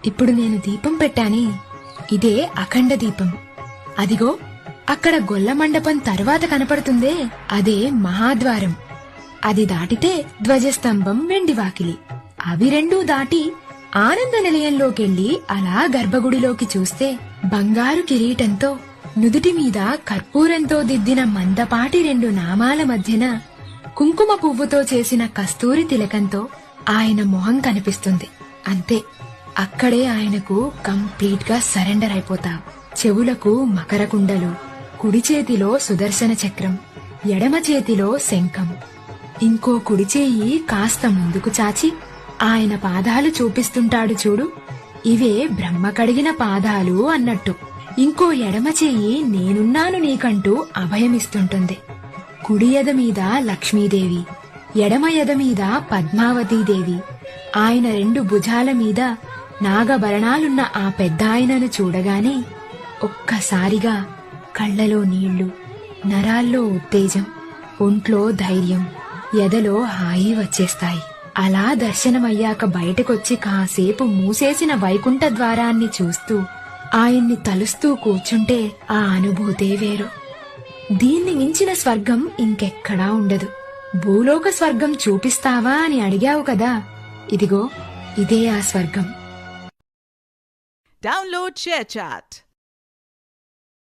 ఇప్పుడు నేను దీపం పెట్టాని, ఇదే అఖండ దీపం. అదిగో అక్కడ గొల్ల మండపం తరువాత కనపడుతుందే, అదే మహాద్వారం. అది దాటితే ధ్వజస్తంభం, వెండివాకిలి. అవి రెండూ దాటి ఆనంద నిలయంలోకెళ్లి అలా గర్భగుడిలోకి చూస్తే బంగారు కిరీటంతో నుదుటి మీద కర్పూరంతో దిద్దిన మందపాటి రెండు నామాల మధ్యన కుంకుమ పువ్వుతో చేసిన కస్తూరి తిలకంతో ఆయన మొహం కనిపిస్తుంది. అంతే, అక్కడే ఆయనకు కంప్లీట్ గా సరెండర్ అయిపోతావు. చెవులకు మకర కుండలు, కుడి చేతిలో సుదర్శన చక్రం, ఎడమ చేతిలో శంఖం. ఇంకో కుడి చేయి కాస్త ముందుకు చాచి ఆయన పాదాలు చూపిస్తుంటాడు చూడు, ఇవే బ్రహ్మ కడిగిన పాదాలు అన్నట్టు. ఇంకో ఎడమ చేయి నేనున్నాను నీకంటూ అభయమిస్తుంటుంది. కుడి ఎద మీద లక్ష్మీదేవి, ఎడమ ఎద మీద పద్మావతీదేవి. ఆయన రెండు భుజాల మీద నాగభరణాలున్న ఆ పెద్దాయనను చూడగానే ఒక్కసారిగా కళ్లలో నీళ్లు, నరాల్లో ఉత్తేజం, ఒంట్లో ధైర్యం, ఎదలో హాయి వచ్చేస్తాయి. అలా దర్శనమయ్యాక బయటకొచ్చి కాసేపు మూసేసిన వైకుంఠ ద్వారాన్ని చూస్తూ ఆయన్ని తలుస్తూ కూర్చుంటే ఆ అనుభూతే వేరు. దీన్ని మించిన స్వర్గం ఇంకెక్కడా ఉండదు. భూలోక స్వర్గం చూపిస్తావా అని అడిగావు కదా, ఇదిగో ఇదే ఆ స్వర్గం. Download ShareChat.